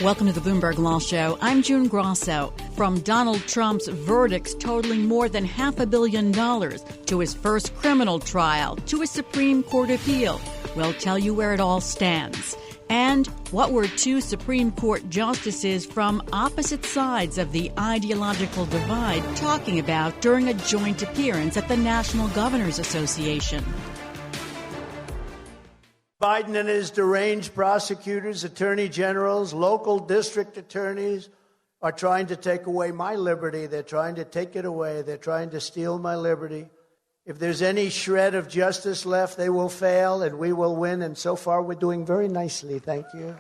Welcome to the Bloomberg Law Show. I'm June Grasso. From Donald Trump's verdicts totaling more than $500 million to his first criminal trial to a Supreme Court appeal, we'll tell you where it all stands. And what were two Supreme Court justices from opposite sides of the ideological divide talking about during a joint appearance at the National Governors Association. Biden and his deranged prosecutors, attorney generals, local district attorneys are trying to take away my liberty. They're trying to take it away. They're trying to steal my liberty. If there's any shred of justice left, they will fail and we will win. And so far, we're doing very nicely. Thank you.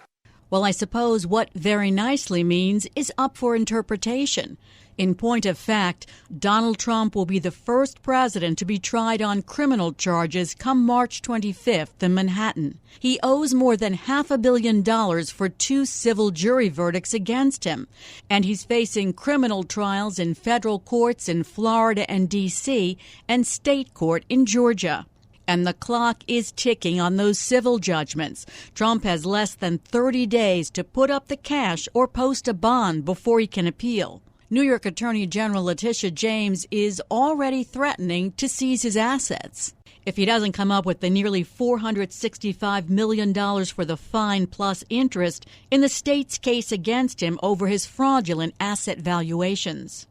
Well, I suppose what very nicely means is up for interpretation. In point of fact, Donald Trump will be the first president to be tried on criminal charges come March 25th in Manhattan. He owes more than $500 million for two civil jury verdicts against him, and he's facing criminal trials in federal courts in Florida and D.C. and state court in Georgia. And the clock is ticking on those civil judgments. Trump has less than 30 days to put up the cash or post a bond before he can appeal. New York Attorney General Letitia James is already threatening to seize his assets if he doesn't come up with the nearly $465 million for the fine plus interest in the state's case against him over his fraudulent asset valuations.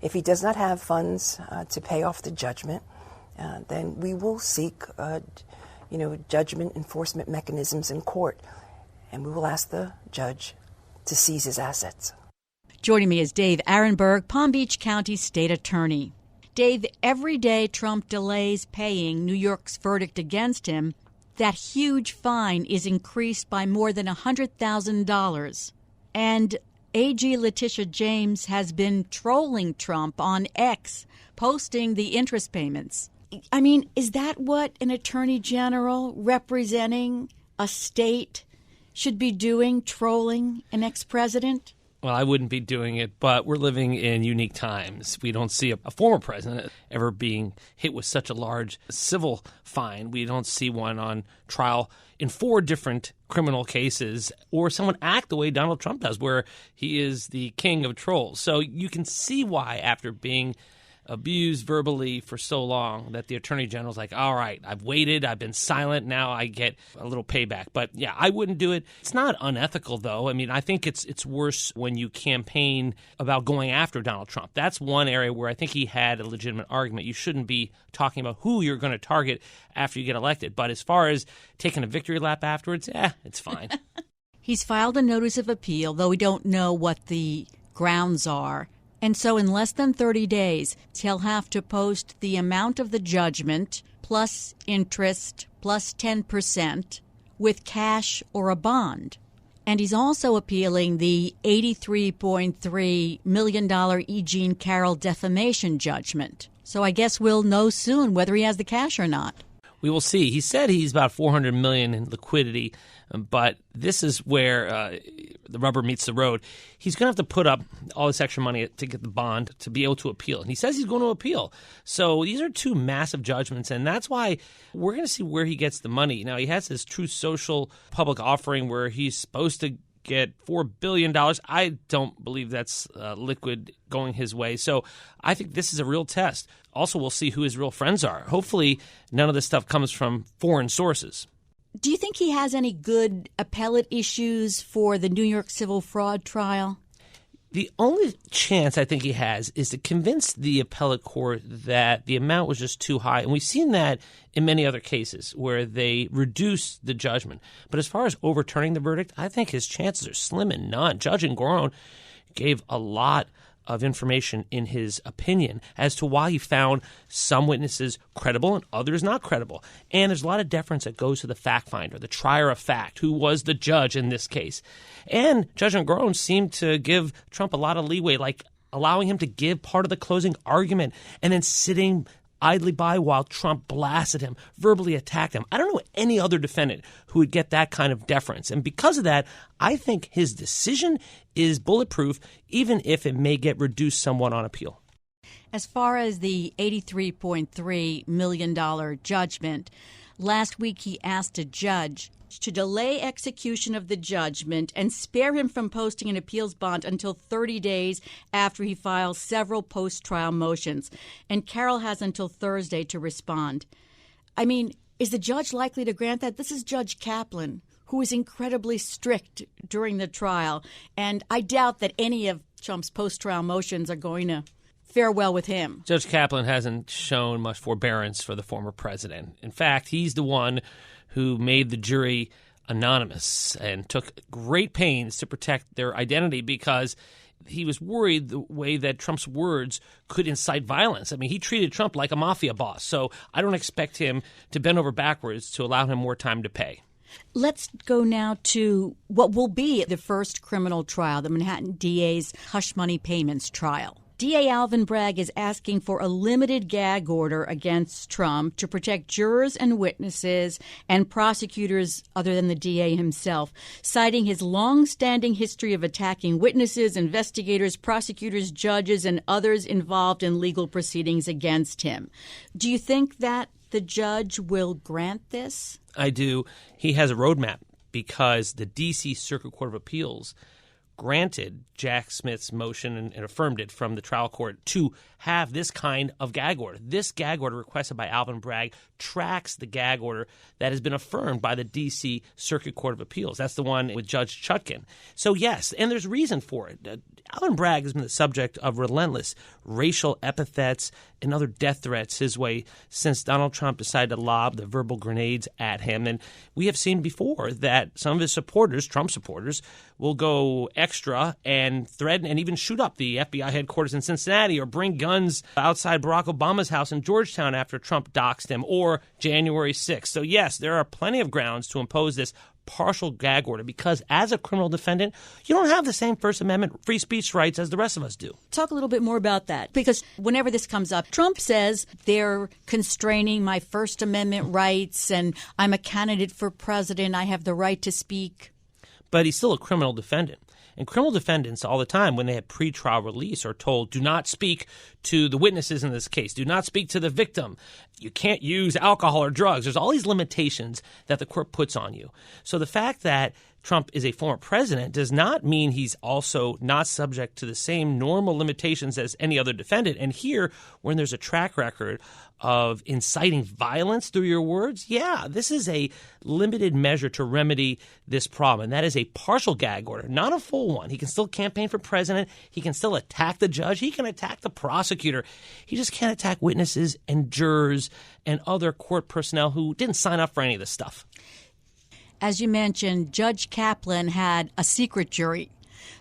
If he does not have funds to pay off the judgment, then we will seek, judgment enforcement mechanisms in court, and we will ask the judge to seize his assets. Joining me is Dave Aronberg, Palm Beach County State Attorney. Dave, every day Trump delays paying New York's verdict against him, that huge fine is increased by more than $100,000. And AG Letitia James has been trolling Trump on X, posting the interest payments. I mean, is that what an attorney general representing a state should be doing, trolling an ex-president? Well, I wouldn't be doing it, but we're living in unique times. We don't see a former president ever being hit with such a large civil fine. We don't see one on trial in 4 different criminal cases, or someone act the way Donald Trump does, where he is the king of trolls. So you can see why, after being abused verbally for so long, that the attorney general's like, all right, I've waited, I've been silent, now I get a little payback. But yeah, I wouldn't do it. It's not unethical, though. I mean, I think it's worse when you campaign about going after Donald Trump. That's one area where I think he had a legitimate argument. You shouldn't be talking about who you're going to target after you get elected. But as far as taking a victory lap afterwards, it's fine. He's filed a notice of appeal, though we don't know what the grounds are. And so in less than 30 days, he'll have to post the amount of the judgment plus interest plus 10% with cash or a bond. And he's also appealing the $83.3 million E. Jean Carroll defamation judgment. So I guess we'll know soon whether he has the cash or not. We will see. He said he's about $400 million in liquidity, but this is where the rubber meets the road. He's going to have to put up all this extra money to get the bond to be able to appeal. And he says he's going to appeal. So these are two massive judgments, and that's why we're going to see where he gets the money. Now, he has this Truth Social public offering where he's supposed to get $4 billion. I don't believe that's liquid going his way. So I think this is a real test. Also, we'll see who his real friends are. Hopefully, none of this stuff comes from foreign sources. Do you think he has any good appellate issues for the New York civil fraud trial? The only chance I think he has is to convince the appellate court that the amount was just too high. And we've seen that in many other cases where they reduce the judgment. But as far as overturning the verdict, I think his chances are slim and none. Judge Ingron gave a lot of information in his opinion as to why he found some witnesses credible and others not credible. And there's a lot of deference that goes to the fact finder, the trier of fact, who was the judge in this case. And Judge Ingron seemed to give Trump a lot of leeway, like allowing him to give part of the closing argument and then sitting idly by while Trump blasted him, verbally attacked him. I don't know any other defendant who would get that kind of deference. And because of that, I think his decision is bulletproof, even if it may get reduced somewhat on appeal. As far as the $83.3 million judgment, last week he asked a judge to delay execution of the judgment and spare him from posting an appeals bond until 30 days after he files several post-trial motions. And Carol has until Thursday to respond. I mean, is the judge likely to grant that? This is Judge Kaplan, who was incredibly strict during the trial, and I doubt that any of Trump's post-trial motions are going to fare well with him. Judge Kaplan hasn't shown much forbearance for the former president. In fact, he's the one who made the jury anonymous and took great pains to protect their identity because he was worried the way that Trump's words could incite violence. I mean, he treated Trump like a mafia boss, so I don't expect him to bend over backwards to allow him more time to pay. Let's go now to what will be the first criminal trial, the Manhattan DA's hush money payments trial. DA Alvin Bragg is asking for a limited gag order against Trump to protect jurors and witnesses and prosecutors other than the DA himself, citing his long-standing history of attacking witnesses, investigators, prosecutors, judges, and others involved in legal proceedings against him. Do you think that the judge will grant this? I do. He has a roadmap because the D.C. Circuit Court of Appeals granted Jack Smith's motion and affirmed it from the trial court to have this kind of gag order. This gag order requested by Alvin Bragg tracks the gag order that has been affirmed by the D.C. Circuit Court of Appeals. That's the one with Judge Chutkan. So, yes, and there's reason for it. Alvin Bragg has been the subject of relentless racial epithets and other death threats his way since Donald Trump decided to lob the verbal grenades at him. And we have seen before that some of his supporters, Trump supporters, will go extra and threaten and even shoot up the FBI headquarters in Cincinnati or bring guns outside Barack Obama's house in Georgetown after Trump doxed him, or January 6th. So, yes, there are plenty of grounds to impose this partial gag order because as a criminal defendant, you don't have the same First Amendment free speech rights as the rest of us do. Talk a little bit more about that, because whenever this comes up, Trump says they're constraining my First Amendment rights and I'm a candidate for president. I have the right to speak. But he's still a criminal defendant. And criminal defendants all the time, when they have pretrial release, are told, do not speak to the witnesses in this case. Do not speak to the victim. You can't use alcohol or drugs. There's all these limitations that the court puts on you. So the fact that Trump is a former president does not mean he's also not subject to the same normal limitations as any other defendant. And here, when there's a track record of inciting violence through your words, yeah, this is a limited measure to remedy this problem. And that is a partial gag order, not a full one. He can still campaign for president. He can still attack the judge. He can attack the prosecutor. He just can't attack witnesses and jurors and other court personnel who didn't sign up for any of this stuff. As you mentioned, Judge Kaplan had a secret jury.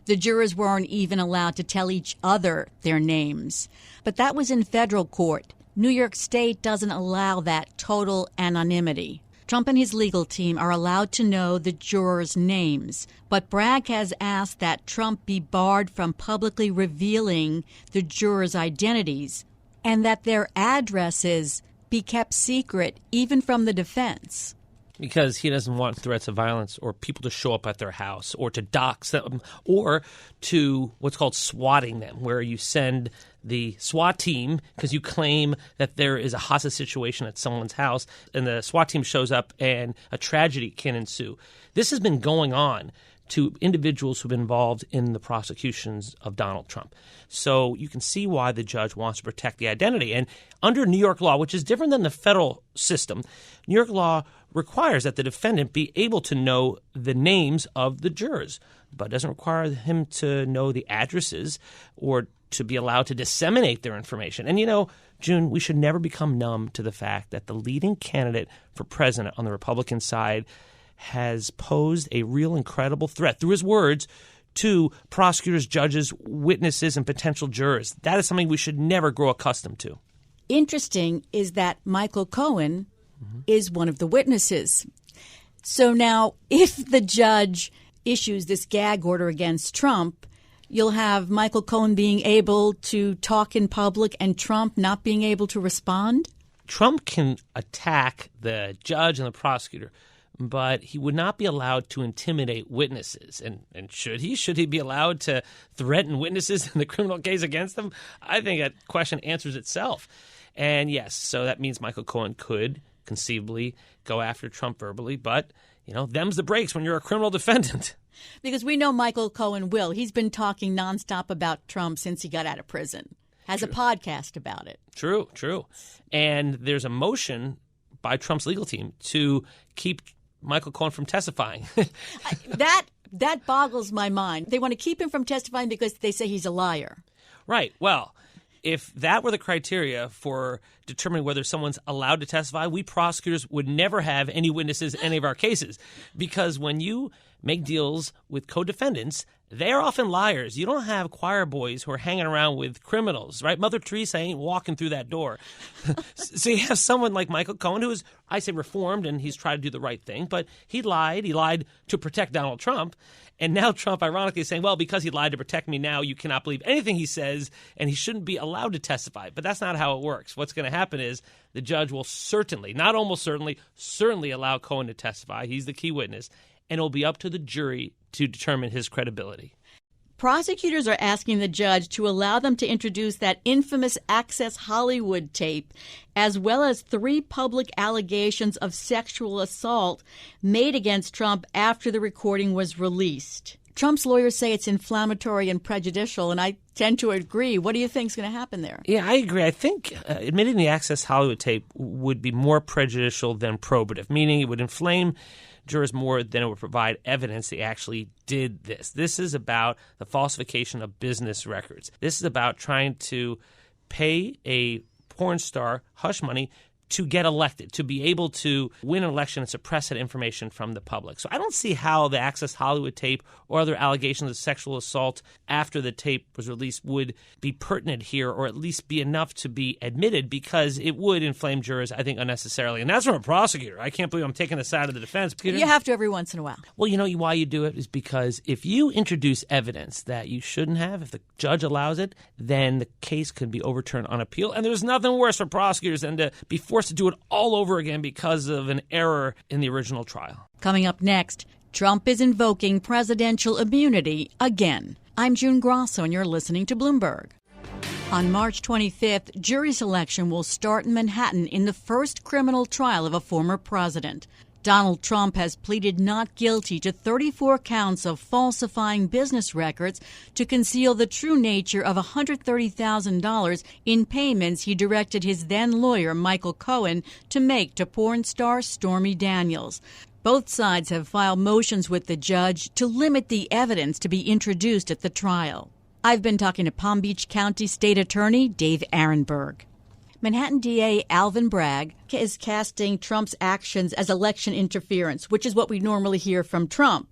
The jurors weren't even allowed to tell each other their names. But that was in federal court. New York State doesn't allow that total anonymity. Trump and his legal team are allowed to know the jurors' names. But Bragg has asked that Trump be barred from publicly revealing the jurors' identities and that their addresses be kept secret, even from the defense. Because he doesn't want threats of violence or people to show up at their house or to dox them or to what's called swatting them, where you send the SWAT team because you claim that there is a hostage situation at someone's house and the SWAT team shows up and a tragedy can ensue. This has been going on to individuals who've been involved in the prosecutions of Donald Trump. So you can see why the judge wants to protect the identity. And under New York law, which is different than the federal system, New York law requires that the defendant be able to know the names of the jurors, but doesn't require him to know the addresses or to be allowed to disseminate their information. And, you know, June, we should never become numb to the fact that the leading candidate for president on the Republican side has posed a real incredible threat through his words to prosecutors, judges, witnesses, and potential jurors. That is something we should never grow accustomed to. Interesting is that Michael Cohen is one of the witnesses. So now, if the judge issues this gag order against Trump, you'll have Michael Cohen being able to talk in public and Trump not being able to respond? Trump can attack the judge and the prosecutor, but he would not be allowed to intimidate witnesses. And should he? Should he be allowed to threaten witnesses in the criminal case against them? I think that question answers itself. And yes, so that means Michael Cohen could conceivably go after Trump verbally, but them's the breaks when you're a criminal defendant. Because we know Michael Cohen will. He's been talking nonstop about Trump since he got out of prison. Has a podcast about it. True. And there's a motion by Trump's legal team to keep Michael Cohen from testifying. That boggles my mind. They want to keep him from testifying because they say he's a liar. Right. Well, if that were the criteria for determining whether someone's allowed to testify, we prosecutors would never have any witnesses in any of our cases. Because when you make deals with co-defendants, they're often liars. You don't have choir boys who are hanging around with criminals, right? Mother Teresa ain't walking through that door. So you have someone like Michael Cohen who is, I say, reformed, and he's tried to do the right thing, but he lied. He lied to protect Donald Trump. And now Trump, ironically, is saying, well, because he lied to protect me now, you cannot believe anything he says, and he shouldn't be allowed to testify. But that's not how it works. What's going to happen is the judge will certainly, not almost certainly allow Cohen to testify. He's the key witness. And it will be up to the jury to determine his credibility. Prosecutors are asking the judge to allow them to introduce that infamous Access Hollywood tape, as well as 3 public allegations of sexual assault made against Trump after the recording was released. Trump's lawyers say it's inflammatory and prejudicial, and I tend to agree. What do you think is going to happen there? Yeah, I agree. I think admitting the Access Hollywood tape would be more prejudicial than probative, meaning it would inflame jurors more than it would provide evidence they actually did this. This is about the falsification of business records. This is about trying to pay a porn star hush money to get elected, to be able to win an election and suppress that information from the public. So I don't see how the Access Hollywood tape or other allegations of sexual assault after the tape was released would be pertinent here, or at least be enough to be admitted, because it would inflame jurors, I think, unnecessarily. And that's from a prosecutor. I can't believe I'm taking the side of the defense. You have to every once in a while. Well, you know why you do it is because if you introduce evidence that you shouldn't have, if the judge allows it, then the case could be overturned on appeal. And there's nothing worse for prosecutors than to be forced to do it all over again because of an error in the original trial. Coming up next, Trump is invoking presidential immunity again. I'm June Grasso, and you're listening to Bloomberg. On March 25th, jury selection will start in Manhattan in the first criminal trial of a former president. Donald Trump has pleaded not guilty to 34 counts of falsifying business records to conceal the true nature of $130,000 in payments he directed his then lawyer, Michael Cohen, to make to porn star Stormy Daniels. Both sides have filed motions with the judge to limit the evidence to be introduced at the trial. I've been talking to Palm Beach County State Attorney Dave Aronberg. Manhattan DA Alvin Bragg is casting Trump's actions as election interference, which is what we normally hear from Trump,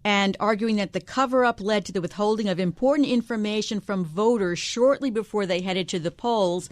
and arguing that the cover-up led to the withholding of important information from voters shortly before they headed to the polls.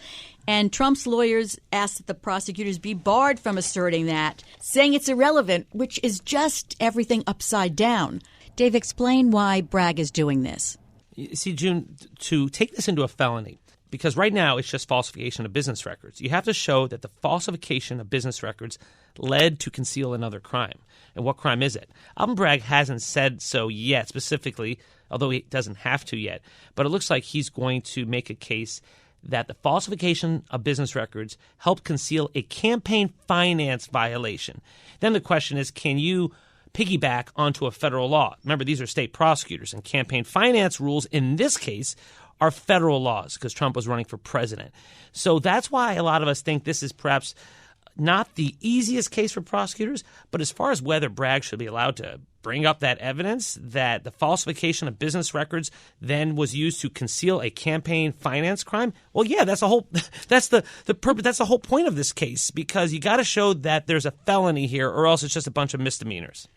And Trump's lawyers asked that the prosecutors be barred from asserting that, saying it's irrelevant, which is just everything upside down. Dave, explain why Bragg is doing this. You see, June, to take this into a felony, because right now it's just falsification of business records. You have to show that the falsification of business records led to conceal another crime. And what crime is it? Alvin Bragg hasn't said so yet specifically, although he doesn't have to yet. But it looks like he's going to make a case that the falsification of business records helped conceal a campaign finance violation. Then the question is, can you piggyback onto a federal law? Remember, these are state prosecutors, and campaign finance rules in this case are federal laws because Trump was running for president. So that's why a lot of us think this is perhaps not the easiest case for prosecutors, but as far as whether Bragg should be allowed to bring up that evidence that the falsification of business records then was used to conceal a campaign finance crime, well, yeah, that's the whole point of this case, because you got to show that there's a felony here, or else it's just a bunch of misdemeanors.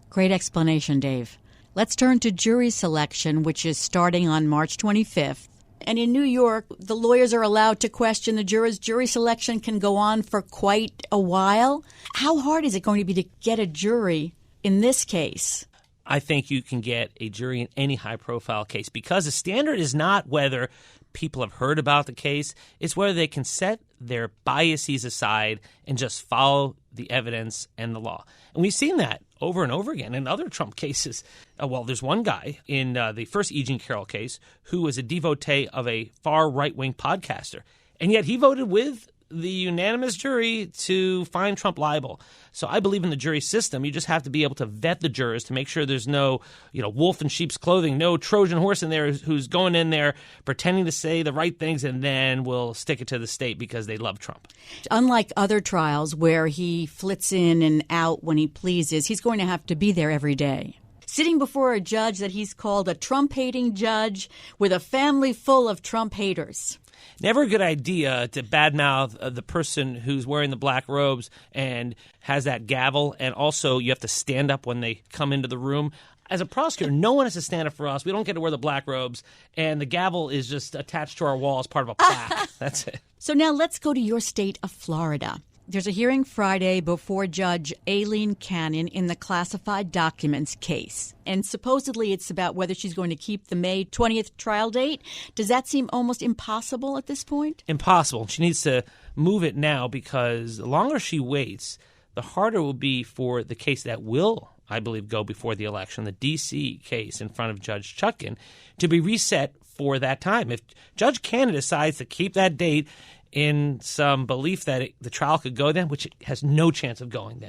Great explanation, Dave. Let's turn to jury selection, which is starting on March 25th. And in New York, the lawyers are allowed to question the jurors. Jury selection can go on for quite a while. How hard is it going to be to get a jury in this case? I think you can get a jury in any high-profile case, because the standard is not whether people have heard about the case. It's whether they can set their biases aside and just follow the evidence and the law. And we've seen that over and over again in other Trump cases. Well, there's one guy in the first E. Jean Carroll case who was a devotee of a far right-wing podcaster, and yet he voted with the unanimous jury to find Trump liable. So I believe in the jury system. You just have to be able to vet the jurors to make sure there's no, wolf in sheep's clothing, no Trojan horse in there who's going in there pretending to say the right things and then will stick it to the state because they love Trump. Unlike other trials where he flits in and out when he pleases, he's going to have to be there every day, sitting before a judge that he's called a Trump-hating judge with a family full of Trump haters. Never a good idea to badmouth the person who's wearing the black robes and has that gavel, and also you have to stand up when they come into the room. As a prosecutor, no one has to stand up for us. We don't get to wear the black robes, and the gavel is just attached to our wall as part of a plaque. That's it. So now let's go to your state of Florida. There's a hearing Friday before Judge Aileen Cannon in the classified documents case. And supposedly it's about whether she's going to keep the May 20th trial date. Does that seem almost impossible at this point? Impossible. She needs to move it now because the longer she waits, the harder it will be for the case that will, I believe, go before the election, the D.C. case in front of Judge Chutkan, to be reset for that time. If Judge Cannon decides to keep that date in some belief that the trial could go then, which it has no chance of going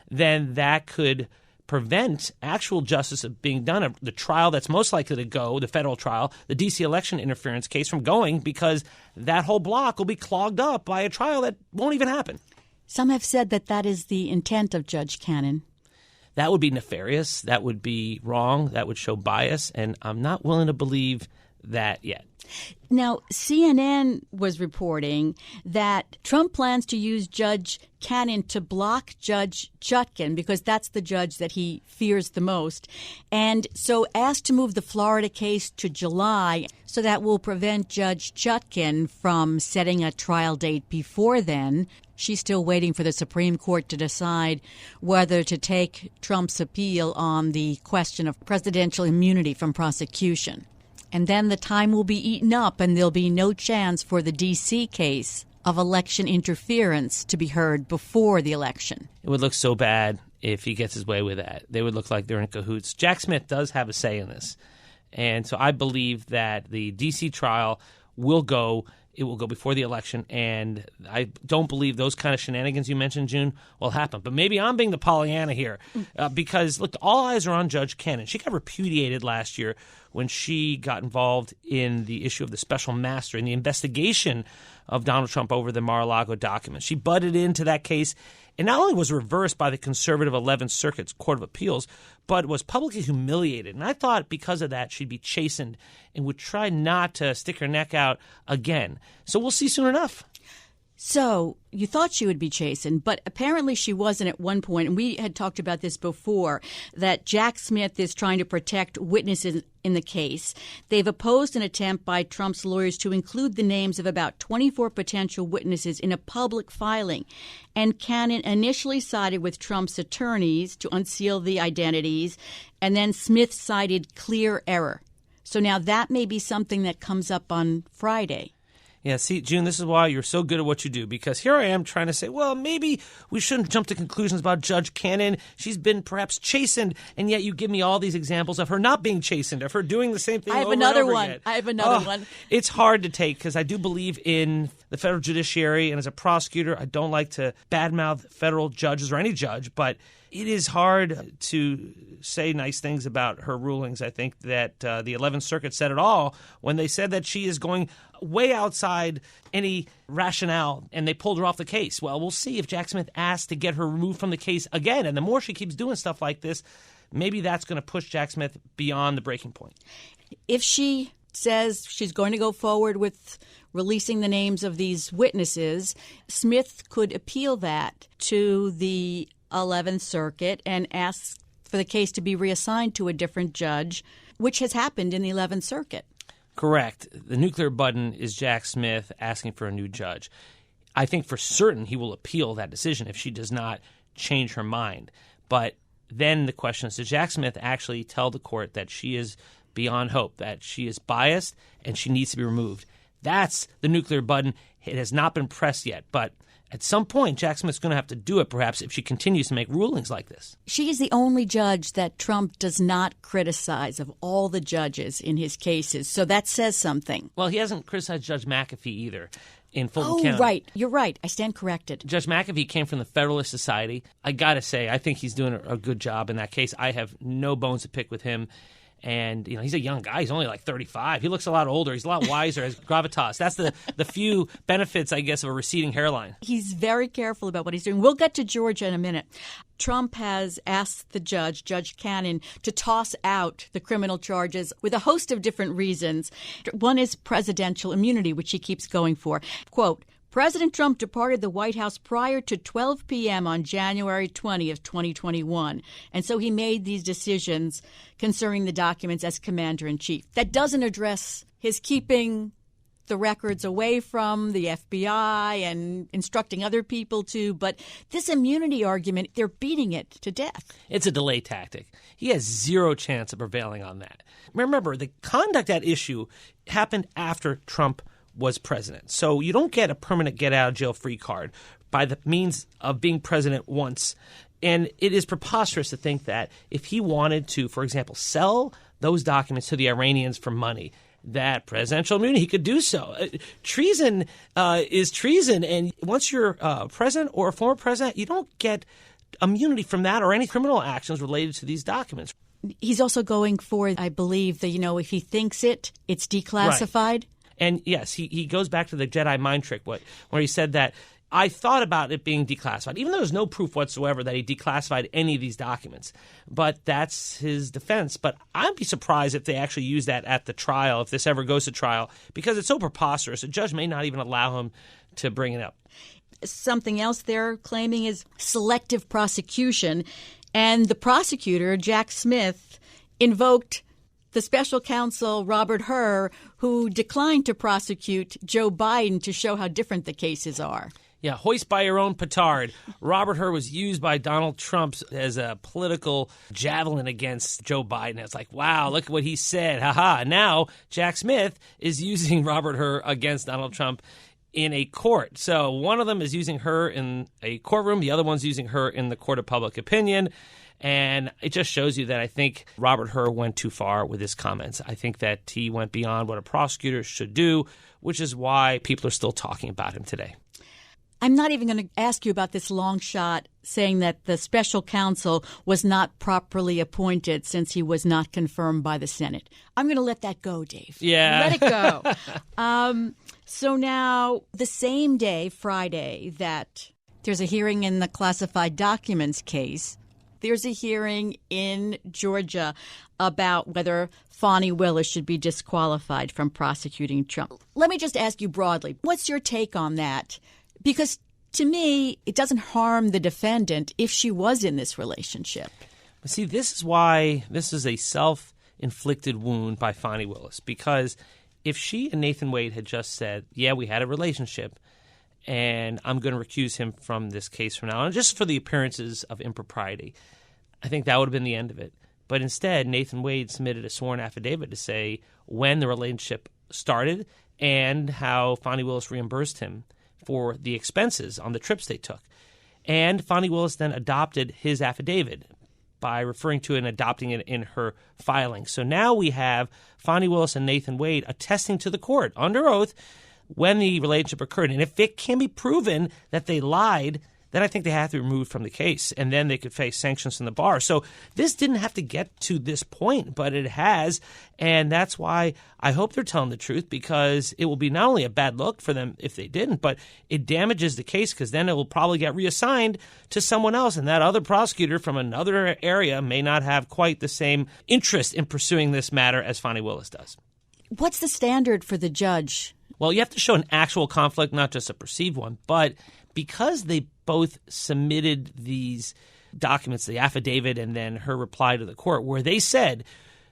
then that could prevent actual justice of being done. The trial that's most likely to go, the federal trial, the D.C. election interference case, from going because that whole block will be clogged up by a trial that won't even happen. Some have said that that is the intent of Judge Cannon. That would be nefarious. That would be wrong. That would show bias. And I'm not willing to believe that yet. Now, CNN was reporting that Trump plans to use Judge Cannon to block Judge Chutkan because that's the judge that he fears the most, and so asked to move the Florida case to July. So that will prevent Judge Chutkan from setting a trial date before then. She's still waiting for the Supreme Court to decide whether to take Trump's appeal on the question of presidential immunity from prosecution. And then the time will be eaten up and there'll be no chance for the D.C. case of election interference to be heard before the election. It would look so bad if he gets his way with that. They would look like they're in cahoots. Jack Smith does have a say in this. And so I believe that the D.C. trial will go. It will go before the election, and I don't believe those kind of shenanigans you mentioned, June, will happen. But maybe I'm being the Pollyanna here because, look, all eyes are on Judge Cannon. She got repudiated last year when she got involved in the issue of the special master in the investigation of Donald Trump over the Mar-a-Lago documents. She butted into that case and not only was reversed by the conservative 11th Circuit's Court of Appeals, but was publicly humiliated. And I thought because of that, she'd be chastened and would try not to stick her neck out again. So we'll see soon enough. So you thought she would be chastened, but apparently she wasn't at one point. And we had talked about this before, that Jack Smith is trying to protect witnesses in the case. They've opposed an attempt by Trump's lawyers to include the names of about 24 potential witnesses in a public filing. And Cannon initially sided with Trump's attorneys to unseal the identities, and then Smith cited clear error. So now that may be something that comes up on Friday. Yeah, see, June, this is why you're so good at what you do, because here I am trying to say, well, maybe we shouldn't jump to conclusions about Judge Cannon. She's been perhaps chastened, and yet you give me all these examples of her not being chastened, of her doing the same thing over and over again. I have another one. It's hard to take because I do believe in the federal judiciary, and as a prosecutor, I don't like to badmouth federal judges or any judge, but it is hard to say nice things about her rulings. I think that the 11th Circuit said it all when they said that she is going way outside any rationale, and they pulled her off the case. Well, we'll see if Jack Smith asks to get her removed from the case again. And the more she keeps doing stuff like this, maybe that's going to push Jack Smith beyond the breaking point. If she says she's going to go forward with releasing the names of these witnesses, Smith could appeal that to the 11th Circuit and ask for the case to be reassigned to a different judge, which has happened in the 11th Circuit. Correct. The nuclear button is Jack Smith asking for a new judge. I think for certain he will appeal that decision if she does not change her mind. But then the question is, does Jack Smith actually tell the court that she is beyond hope, that she is biased and she needs to be removed? That's the nuclear button. It has not been pressed yet, but at some point, Jack Smith's going to have to do it, perhaps, if she continues to make rulings like this. She is the only judge that Trump does not criticize of all the judges in his cases, so that says something. Well, he hasn't criticized Judge McAfee either. in Fulton County. Oh, right. You're right. I stand corrected. Judge McAfee came from the Federalist Society. I got to say, I think he's doing a good job in that case. I have no bones to pick with him. And, he's a young guy. He's only like 35. He looks a lot older. He's a lot wiser, has gravitas. That's the few benefits, I guess, of a receding hairline. He's very careful about what he's doing. We'll get to Georgia in a minute. Trump has asked the judge, Judge Cannon, to toss out the criminal charges with a host of different reasons. One is presidential immunity, which he keeps going for. Quote, President Trump departed the White House prior to 12 p.m. on January 20th, 2021. And so he made these decisions concerning the documents as commander-in-chief. That doesn't address his keeping the records away from the FBI and instructing other people to. But this immunity argument, they're beating it to death. It's a delay tactic. He has zero chance of prevailing on that. Remember, the conduct at issue happened after Trump was president. So you don't get a permanent get-out-of-jail-free card by the means of being president once. And it is preposterous to think that if he wanted to, for example, sell those documents to the Iranians for money, that presidential immunity, he could do so. Treason is treason. And once you're president or a former president, you don't get immunity from that or any criminal actions related to these documents. He's also going for, I believe, that, if he thinks it's declassified. Right. And yes, he goes back to the Jedi mind trick where he said that I thought about it being declassified, even though there's no proof whatsoever that he declassified any of these documents. But that's his defense. But I'd be surprised if they actually use that at the trial, if this ever goes to trial, because it's so preposterous. A judge may not even allow him to bring it up. Something else they're claiming is selective prosecution. And the prosecutor, Jack Smith, invoked the special counsel, Robert Hur, who declined to prosecute Joe Biden to show how different the cases are. Yeah, hoist by your own petard. Robert Hur was used by Donald Trump as a political javelin against Joe Biden. It's like, wow, look at what he said. Ha-ha. Now Jack Smith is using Robert Hur against Donald Trump in a court. So one of them is using her in a courtroom. The other one's using her in the court of public opinion. And it just shows you that I think Robert Hur went too far with his comments. I think that he went beyond what a prosecutor should do, which is why people are still talking about him today. I'm not even going to ask you about this long shot saying that the special counsel was not properly appointed since he was not confirmed by the Senate. I'm going to let that go, Dave. Yeah. Let it go. So now, the same day, Friday, that there's a hearing in the classified documents case, there's a hearing in Georgia about whether Fani Willis should be disqualified from prosecuting Trump. Let me just ask you broadly, what's your take on that? Because to me, it doesn't harm the defendant if she was in this relationship. See, this is why this is a self-inflicted wound by Fani Willis. Because if she and Nathan Wade had just said, yeah, we had a relationship, and I'm going to recuse him from this case from now on, just for the appearances of impropriety, I think that would have been the end of it. But instead, Nathan Wade submitted a sworn affidavit to say when the relationship started and how Fani Willis reimbursed him for the expenses on the trips they took. And Fani Willis then adopted his affidavit by referring to it and adopting it in her filing. So now we have Fani Willis and Nathan Wade attesting to the court under oath when the relationship occurred. And if it can be proven that they lied, then I think they have to be removed from the case, and then they could face sanctions from the bar. So this didn't have to get to this point, but it has, and that's why I hope they're telling the truth, because it will be not only a bad look for them if they didn't, but it damages the case, because then it will probably get reassigned to someone else, and that other prosecutor from another area may not have quite the same interest in pursuing this matter as Fani Willis does. What's the standard for the judge? Well, you have to show an actual conflict, not just a perceived one, but because they both submitted these documents, the affidavit and then her reply to the court, where they said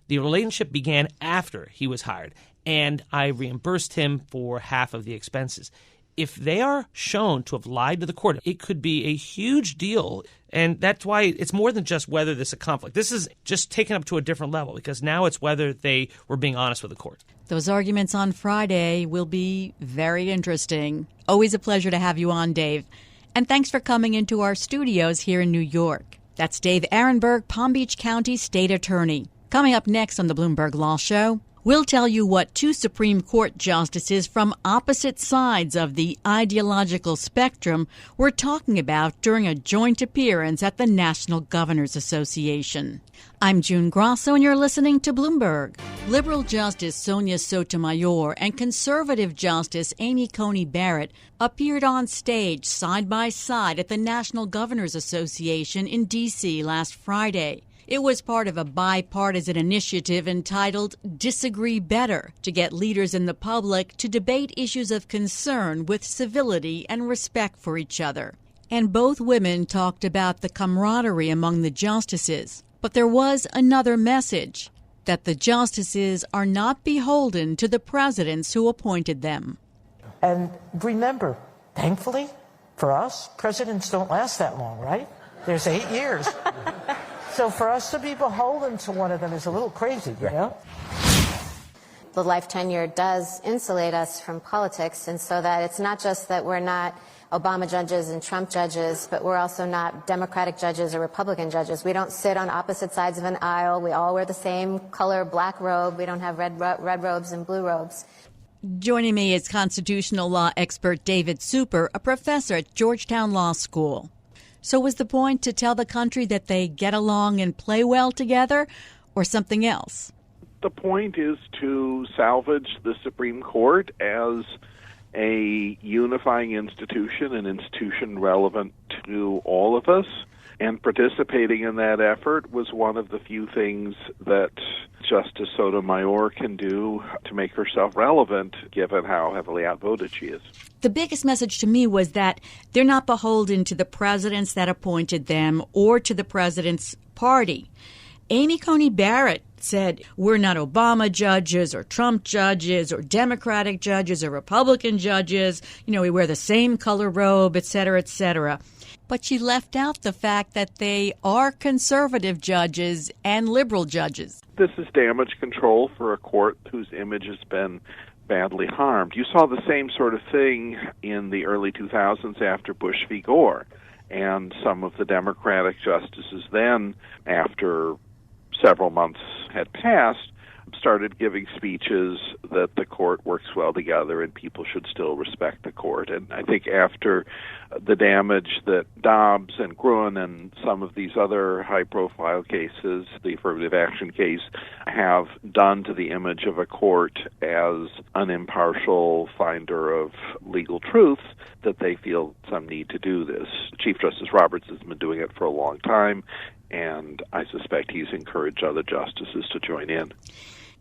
the relationship began after he was hired and I reimbursed him for half of the expenses. If they are shown to have lied to the court, it could be a huge deal. And that's why it's more than just whether there's a conflict. This is just taken up to a different level, because now it's whether they were being honest with the court. Those arguments on Friday will be very interesting. Always a pleasure to have you on, Dave. And thanks for coming into our studios here in New York. That's Dave Aronberg, Palm Beach County State Attorney. Coming up next on the Bloomberg Law Show, We'll tell you what two Supreme Court justices from opposite sides of the ideological spectrum were talking about during a joint appearance at the National Governors Association. I'm June Grasso, and you're listening to Bloomberg. Liberal Justice Sonia Sotomayor and Conservative Justice Amy Coney Barrett appeared on stage side by side at the National Governors Association in D.C. last Friday. It was part of a bipartisan initiative entitled Disagree Better to get leaders in the public to debate issues of concern with civility and respect for each other. And both women talked about the camaraderie among the justices. But there was another message, that the justices are not beholden to the presidents who appointed them. And remember, thankfully, for us, presidents don't last that long, right? There's 8 years. So for us to be beholden to one of them is a little crazy, you know? The life tenure does insulate us from politics, and so that it's not just that we're not Obama judges and Trump judges, but we're also not Democratic judges or Republican judges. We don't sit on opposite sides of an aisle. We all wear the same color black robe. We don't have red robes and blue robes. Joining me is constitutional law expert David Super, a professor at Georgetown Law School. So was the point to tell the country that they get along and play well together, or something else? The point is to salvage the Supreme Court as a unifying institution, an institution relevant to all of us, and participating in that effort was one of the few things that Justice Sotomayor can do to make herself relevant, given how heavily outvoted she is. The biggest message to me was that they're not beholden to the presidents that appointed them or to the president's party. Amy Coney Barrett said, we're not Obama judges or Trump judges or Democratic judges or Republican judges. You know, we wear the same color robe, et cetera, et cetera. But she left out the fact that they are conservative judges and liberal judges. This is damage control for a court whose image has been badly harmed. You saw the same sort of thing in the early 2000s after Bush v. Gore. And some of the Democratic justices then, after several months had passed, started giving speeches that the court works well together and people should still respect the court. And I think after the damage that Dobbs and Gruen and some of these other high-profile cases, the affirmative action case, have done to the image of a court as an impartial finder of legal truths, that they feel some need to do this. Chief Justice Roberts has been doing it for a long time, and I suspect he's encouraged other justices to join in.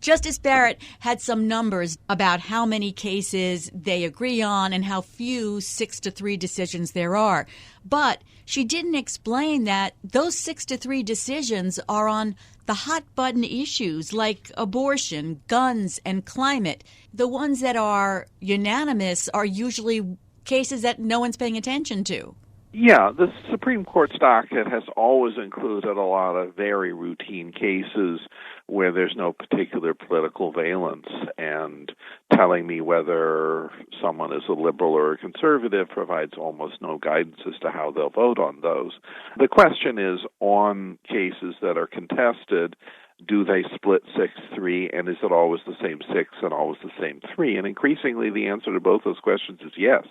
Justice Barrett had some numbers about how many cases they agree on and how few 6-3 decisions there are. But she didn't explain that those 6-3 decisions are on the hot-button issues like abortion, guns, and climate. The ones that are unanimous are usually cases that no one's paying attention to. Yeah, the Supreme Court's docket has always included a lot of very routine cases where there's no particular political valence, and telling me whether someone is a liberal or a conservative provides almost no guidance as to how they'll vote on those. The question is, on cases that are contested, do they split 6-3, and is it always the same 6 and always the same 3? And increasingly, the answer to both those questions is yes.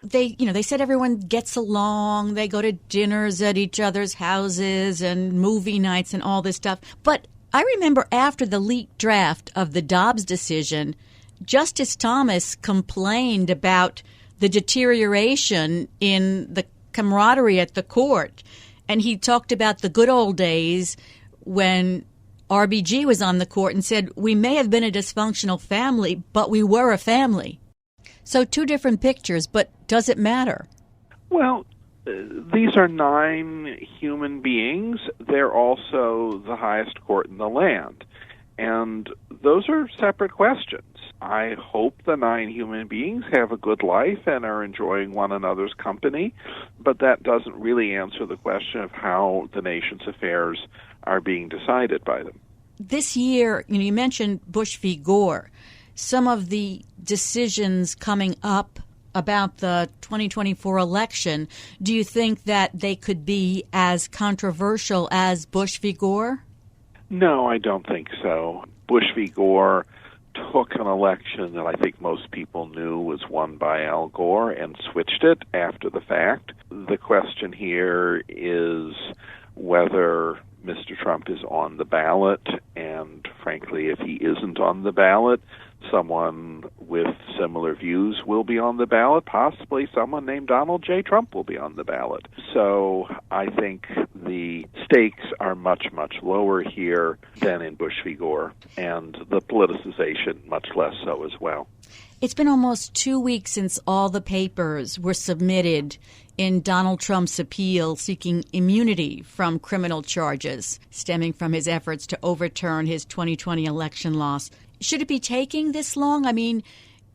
They said everyone gets along, they go to dinners at each other's houses and movie nights and all this stuff. But I remember after the leaked draft of the Dobbs decision, Justice Thomas complained about the deterioration in the camaraderie at the court. And he talked about the good old days when RBG was on the court and said, we may have been a dysfunctional family, but we were a family. So two different pictures, but does it matter? Well, these are 9 human beings. They're also the highest court in the land. And those are separate questions. I hope the 9 human beings have a good life and are enjoying one another's company, but that doesn't really answer the question of how the nation's affairs are being decided by them. This year, you mentioned Bush v. Gore. Some of the decisions coming up about the 2024 election, do you think that they could be as controversial as Bush v. Gore? No, I don't think so. Bush v. Gore took an election that I think most people knew was won by Al Gore and switched it after the fact. The question here is whether Mr. Trump is on the ballot, and frankly, if he isn't on the ballot, someone with similar views will be on the ballot. Possibly someone named Donald J. Trump will be on the ballot. So I think the stakes are much, much lower here than in Bush v. Gore, and the politicization much less so as well. It's been almost 2 weeks since all the papers were submitted in Donald Trump's appeal seeking immunity from criminal charges stemming from his efforts to overturn his 2020 election loss. Should it be taking this long? I mean,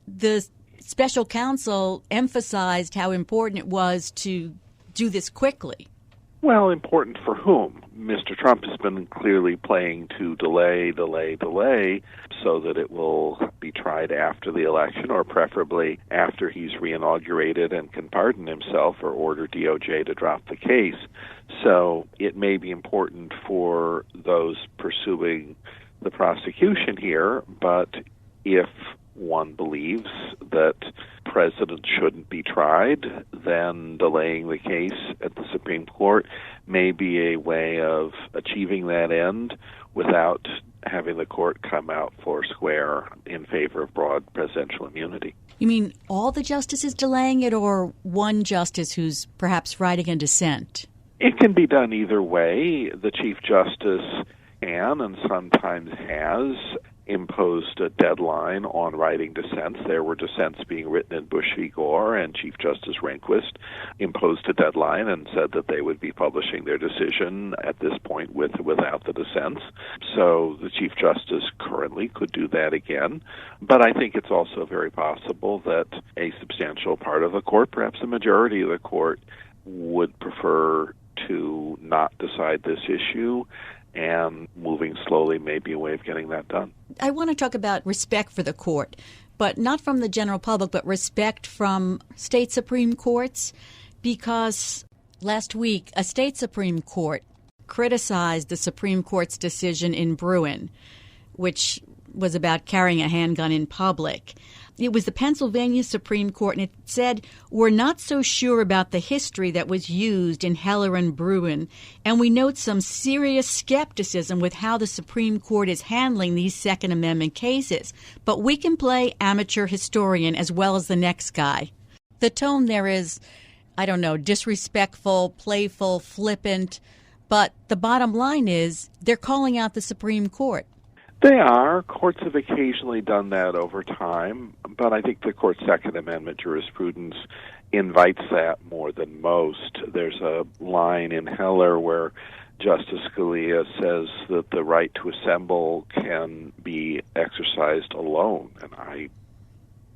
the special counsel emphasized how important it was to do this quickly. Well, important for whom? Mr. Trump has been clearly playing to delay so that it will be tried after the election, or preferably after he's reinaugurated and can pardon himself or order DOJ to drop the case. So it may be important for those pursuing the prosecution here, but if one believes that presidents shouldn't be tried, then delaying the case at the Supreme Court may be a way of achieving that end without having the court come out four square in favor of broad presidential immunity. You mean all the justices delaying it, or one justice who's perhaps writing a dissent? It can be done either way. The Chief Justice can and sometimes has imposed a deadline on writing dissents. There were dissents being written in Bush v. Gore, and Chief Justice Rehnquist imposed a deadline and said that they would be publishing their decision at this point without the dissents. So the Chief Justice currently could do that again. But I think it's also very possible that a substantial part of the court, perhaps a majority of the court, would prefer to not decide this issue, and moving slowly may be a way of getting that done. I want to talk about respect for the court, but not from the general public, but respect from state Supreme Courts, because last week a state Supreme Court criticized the Supreme Court's decision in Bruin, which was about carrying a handgun in public. It was the Pennsylvania Supreme Court, and it said, "We're not so sure about the history that was used in Heller and Bruin, and we note some serious skepticism with how the Supreme Court is handling these Second Amendment cases. But we can play amateur historian as well as the next guy." The tone there is, disrespectful, playful, flippant, but the bottom line is they're calling out the Supreme Court. They are. Courts have occasionally done that over time, but I think the court's Second Amendment jurisprudence invites that more than most. There's a line in Heller where Justice Scalia says that the right to assemble can be exercised alone, and I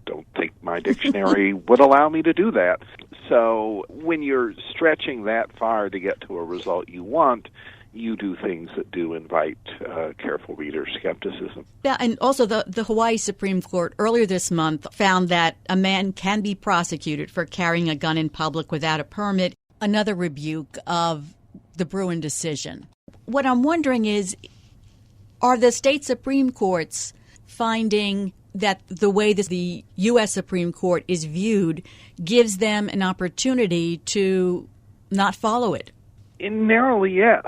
don't think my dictionary would allow me to do that. So when you're stretching that far to get to a result you want, you do things that do invite careful reader skepticism. Yeah, and also the Hawaii Supreme Court earlier this month found that a man can be prosecuted for carrying a gun in public without a permit, another rebuke of the Bruin decision. What I'm wondering is, are the state Supreme Courts finding that the way the U.S. Supreme Court is viewed gives them an opportunity to not follow it? Narrowly, yes.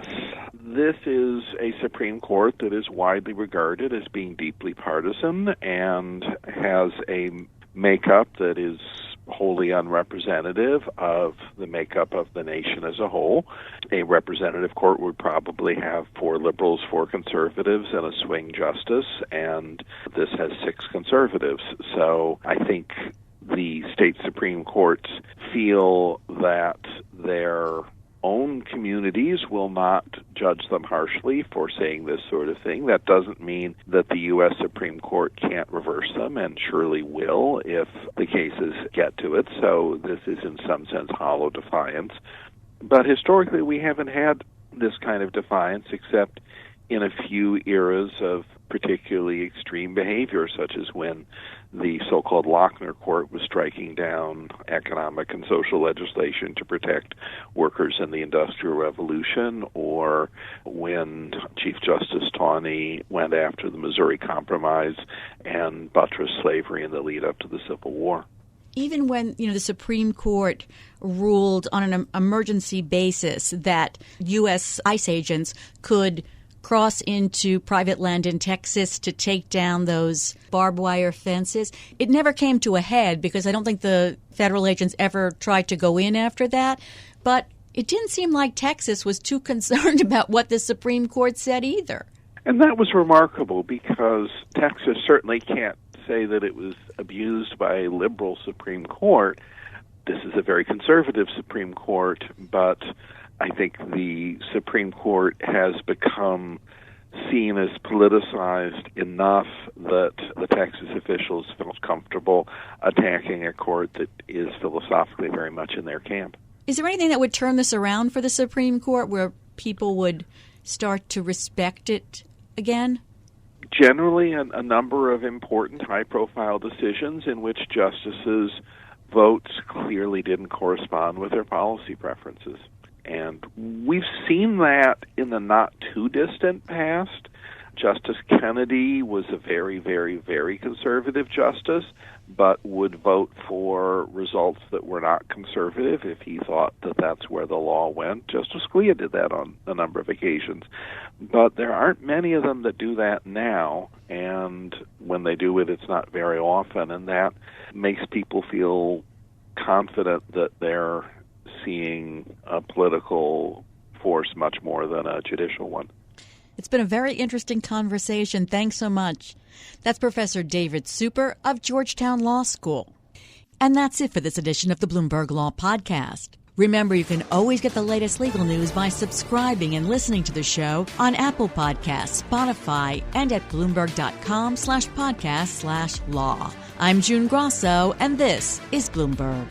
This is a Supreme Court that is widely regarded as being deeply partisan and has a makeup that is wholly unrepresentative of the makeup of the nation as a whole. A representative court would probably have 4 liberals, 4 conservatives, and a swing justice, and this has 6 conservatives. So I think the state Supreme Courts feel that their own communities will not judge them harshly for saying this sort of thing. That doesn't mean that the U.S. Supreme Court can't reverse them, and surely will if the cases get to it. So this is in some sense hollow defiance. But historically we haven't had this kind of defiance except in a few eras of particularly extreme behavior, such as when the so-called Lochner Court was striking down economic and social legislation to protect workers in the Industrial Revolution, or when Chief Justice Taney went after the Missouri Compromise and buttressed slavery in the lead up to the Civil War. Even when, the Supreme Court ruled on an emergency basis that U.S. ICE agents could cross into private land in Texas to take down those barbed wire fences, it never came to a head because I don't think the federal agents ever tried to go in after that. But it didn't seem like Texas was too concerned about what the Supreme Court said either. And that was remarkable because Texas certainly can't say that it was abused by a liberal Supreme Court. This is a very conservative Supreme Court, but I think the Supreme Court has become seen as politicized enough that the Texas officials felt comfortable attacking a court that is philosophically very much in their camp. Is there anything that would turn this around for the Supreme Court where people would start to respect it again? Generally, a number of important high-profile decisions in which justices' votes clearly didn't correspond with their policy preferences. And we've seen that in the not-too-distant past. Justice Kennedy was a very, very, very conservative justice, but would vote for results that were not conservative if he thought that that's where the law went. Justice Scalia did that on a number of occasions. But there aren't many of them that do that now, and when they do it, it's not very often, and that makes people feel confident that they're seeing a political force much more than a judicial one. It's been a very interesting conversation. Thanks so much. That's Professor David Super of Georgetown Law School. And that's it for this edition of the Bloomberg Law Podcast. Remember, you can always get the latest legal news by subscribing and listening to the show on Apple Podcasts, Spotify, and at Bloomberg.com/podcast/law. I'm June Grasso, and this is Bloomberg.